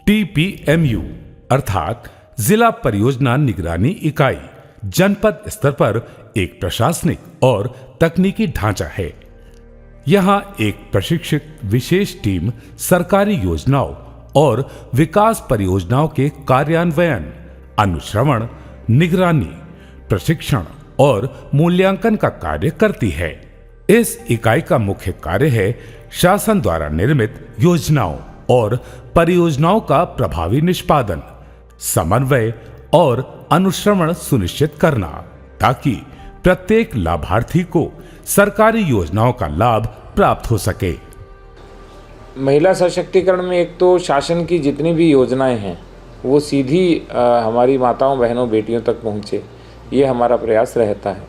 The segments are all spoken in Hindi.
TPMU अर्थात जिला परियोजना निगरानी इकाई जनपद स्तर पर एक प्रशासनिक और तकनीकी ढांचा है। यहाँ एक प्रशिक्षित विशेष टीम सरकारी योजनाओं और विकास परियोजनाओं के कार्यान्वयन, अनुश्रवण, निगरानी, प्रशिक्षण और मूल्यांकन का कार्य करती है। इस इकाई का मुख्य कार्य है शासन द्वारा निर्मित योजनाओं और परियोजनाओं का प्रभावी निष्पादन, समन्वय और अनुश्रवण सुनिश्चित करना, ताकि प्रत्येक लाभार्थी को सरकारी योजनाओं का लाभ प्राप्त हो सके। महिला सशक्तिकरण में एक तो शासन की जितनी भी योजनाएं हैं वो सीधी हमारी माताओं, बहनों, बेटियों तक पहुंचे, ये हमारा प्रयास रहता है।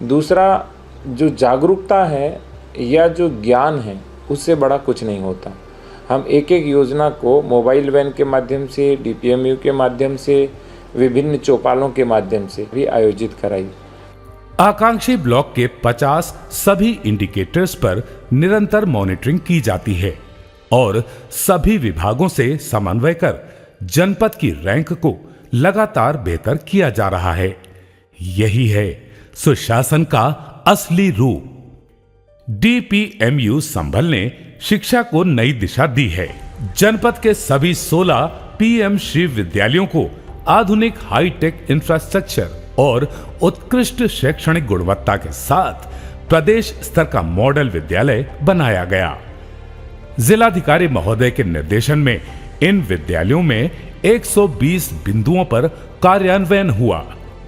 दूसरा, जो जागरूकता है या जो ज्ञान है उससे बड़ा कुछ नहीं होता। हम एक एक योजना को मोबाइल वैन के माध्यम से, DPMU के माध्यम से, विभिन्न चौपालों के माध्यम से भी आयोजित कराई। आकांक्षी ब्लॉक के 50 सभी इंडिकेटर्स पर निरंतर मॉनिटरिंग की जाती है और सभी विभागों से समन्वय कर जनपद की रैंक को लगातार बेहतर किया जा रहा है। यही है सुशासन का असली रूप। DPMU संभल ने शिक्षा को नई दिशा दी है। जनपद के सभी 16 PM श्री विद्यालयों को आधुनिक हाईटेक इंफ्रास्ट्रक्चर और उत्कृष्ट शैक्षणिक गुणवत्ता के साथ प्रदेश स्तर का मॉडल विद्यालय बनाया गया। जिलाधिकारी महोदय के निर्देशन में इन विद्यालयों में 120 बिंदुओं पर कार्यान्वयन हुआ,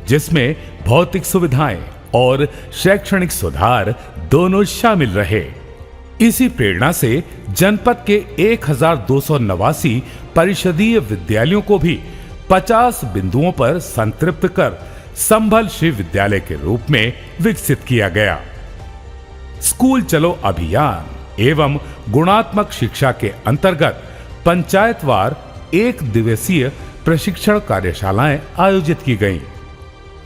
जिसमें भौतिक सुविधाएं और शैक्षणिक सुधार दोनों शामिल रहे। इसी प्रेरणा से जनपद के 1289 परिषदीय विद्यालयों को भी 50 बिंदुओं पर संतृप्त कर संभल श्री विद्यालय के रूप में विकसित किया गया। स्कूल चलो अभियान एवं गुणात्मक शिक्षा के अंतर्गत पंचायतवार 1 दिवसीय प्रशिक्षण कार्यशालाएं आयोजित की गईं।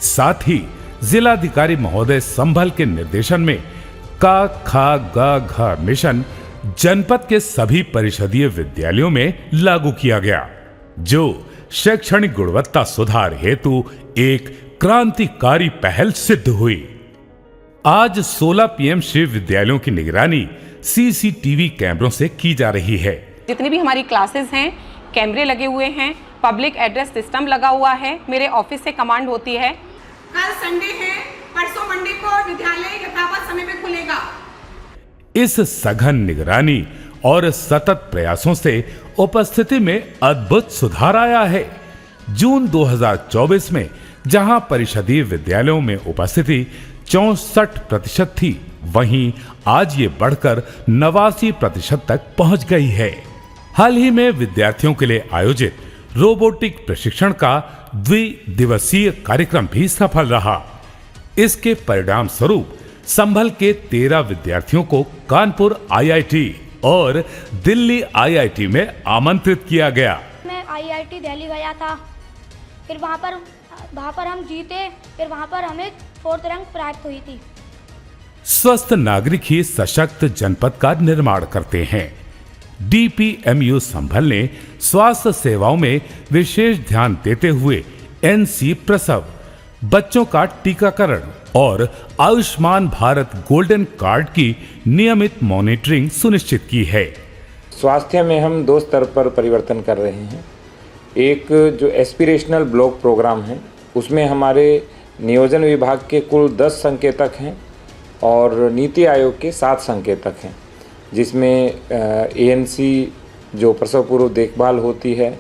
साथ ही जिलाधिकारी महोदय संभल के निर्देशन में का खा गा घ मिशन जनपद के सभी परिषदीय विद्यालयों में लागू किया गया, जो शैक्षणिक गुणवत्ता सुधार हेतु एक क्रांतिकारी पहल सिद्ध हुई। आज 16 PM श्री विद्यालयों की निगरानी CCTV कैमरों से की जा रही है। जितनी भी हमारी क्लासेस हैं, कैमरे लगे हुए हैं, पब्लिक एड्रेस सिस्टम लगा हुआ है, मेरे ऑफिस से कमांड होती है। कल संडे है, परसों मंडे को विद्यालय यथावत समय पे खुलेगा। इस सघन निगरानी और सतत प्रयासों से उपस्थिति में अद्भुत सुधार आया है। जून 2024 में जहां परिषदीय विद्यालयों में उपस्थिति 64% थी, वहीं आज ये बढ़कर 89% तक पहुंच गई है। हाल ही में विद्यार्थियों के लिए आयोजित रोबोटिक प्रशिक्षण का द्विदिवसीय कार्यक्रम भी सफल रहा। इसके परिणाम स्वरूप संभल के 13 विद्यार्थियों को कानपुर IIT और दिल्ली IIT में आमंत्रित किया गया। मैं IIT दिल्ली गया था, फिर वहाँ पर हम जीते, फिर वहाँ पर हमें 4th रैंक प्राप्त हुई थी। स्वस्थ नागरिक ही सशक्त जनपद का निर्माण करते हैं। DPMU संभल ने स्वास्थ्य सेवाओं में विशेष ध्यान देते हुए NC प्रसव, बच्चों का टीकाकरण और आयुष्मान भारत गोल्डन कार्ड की नियमित मॉनिटरिंग सुनिश्चित की है। स्वास्थ्य में हम 2 स्तर पर परिवर्तन कर रहे हैं। एक जो एस्पिरेशनल ब्लॉक प्रोग्राम है, उसमें हमारे नियोजन विभाग के कुल 10 संकेतक हैं और नीति आयोग के 7 संकेतक हैं, जिसमें ANC जो प्रसव पूर्व देखभाल होती है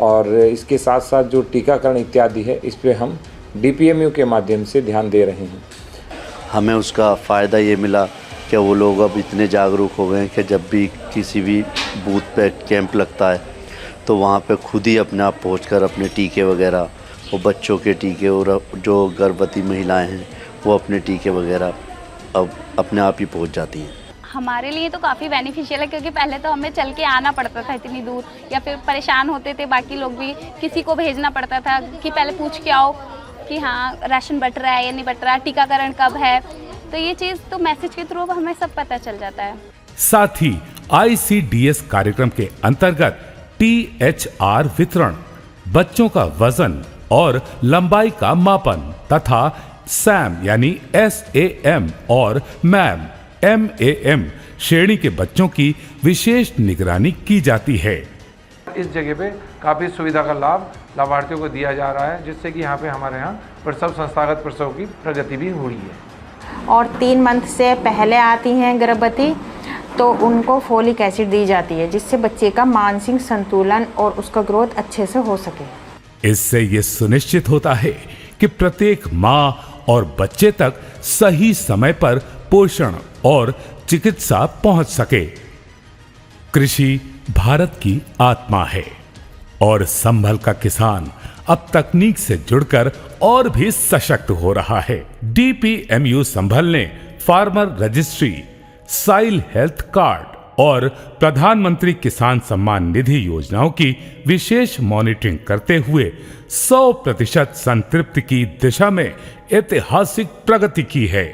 और इसके साथ साथ जो टीकाकरण इत्यादि है, इस पे हम DPMU के माध्यम से ध्यान दे रहे हैं। हमें उसका फ़ायदा ये मिला कि वो लोग अब इतने जागरूक हो गए हैं कि जब भी किसी भी बूथ पे कैंप लगता है तो वहाँ पे खुद ही अपने आप पहुंचकर अपने टीके वगैरह, वो बच्चों के टीके और जो गर्भवती महिलाएं हैं वो अपने टीके वगैरह अब अपने आप ही पहुंच जाती हैं। हमारे लिए तो काफ़ी बेनिफिशियल है, क्योंकि पहले तो हमें चल के आना पड़ता था इतनी दूर, या फिर परेशान होते थे बाकी लोग भी, किसी को भेजना पड़ता था कि पहले पूछ के आओ कि हाँ राशन बट रहा है या नहीं बट रहा, टीकाकरण कब है। तो ये चीज़ तो मैसेज के थ्रू हमें सब पता चल जाता है। साथ ही ICDS कार्यक्रम के अंतर्गत THR वितरण, बच्चों का वजन और लंबाई का मापन तथा SAM यानी SAM और MAM श्रेणी के बच्चों की विशेष निगरानी की जाती है। इस जगह पे काफ़ी सुविधा का लाभ लाभार्थियों को दिया जा रहा है, जिससे कि यहाँ पे हमारे यहाँ प्रसव संस्थागत प्रसव की प्रगति भी हो रही है। और 3 मंथ से पहले आती हैं गर्भवती तो उनको फोलिक एसिड दी जाती है, जिससे बच्चे का मानसिक संतुलन और उसका ग्रोथ अच्छे से हो सके। इससे ये सुनिश्चित होता है कि प्रत्येक माँ और बच्चे तक सही समय पर पोषण और चिकित्सा पहुंच सके। कृषि भारत की आत्मा है और संभल का किसान अब तकनीक से जुड़कर और भी सशक्त हो रहा है। DPMU संभल ने फार्मर रजिस्ट्री, साइल हेल्थ कार्ड और प्रधानमंत्री किसान सम्मान निधि योजनाओं की विशेष मॉनिटरिंग करते हुए 100% संतृप्ति की दिशा में ऐतिहासिक प्रगति की है।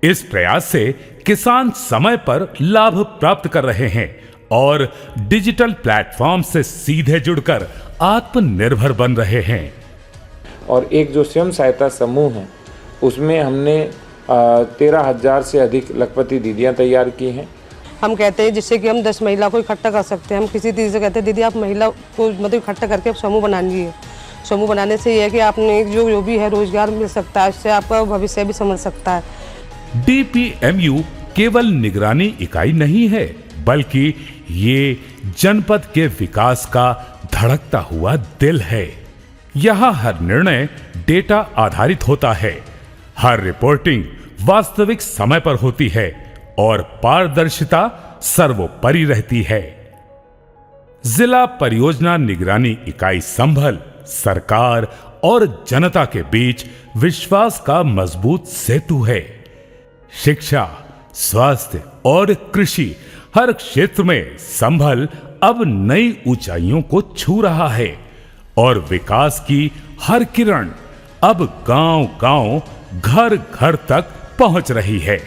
इस प्रयास से किसान समय पर लाभ प्राप्त कर रहे हैं और डिजिटल प्लेटफॉर्म से सीधे जुड़कर आत्मनिर्भर बन रहे हैं। और एक जो स्वयं सहायता समूह है उसमें हमने 13,000 से अधिक लखपति दीदियां तैयार की हैं। हम कहते हैं जिससे कि हम 10 महिला को इकट्ठा कर सकते हैं। हम किसी दीदी से कहते हैं दीदी आप महिला को मतलब इकट्ठा करके समूह बना लीजिए। समूह बनाने से ये है कि आपने जो भी है रोजगार मिल सकता है, इससे आपका भविष्य भी समझ सकता है। DPMU केवल निगरानी इकाई नहीं है, बल्कि ये जनपद के विकास का धड़कता हुआ दिल है। यहाँ हर निर्णय डेटा आधारित होता है, हर रिपोर्टिंग वास्तविक समय पर होती है और पारदर्शिता सर्वोपरि रहती है। जिला परियोजना निगरानी इकाई संभल सरकार और जनता के बीच विश्वास का मजबूत सेतु है। शिक्षा, स्वास्थ्य और कृषि हर क्षेत्र में संभल अब नई ऊंचाइयों को छू रहा है और विकास की हर किरण अब गांव-गांव, घर-घर तक पहुंच रही है।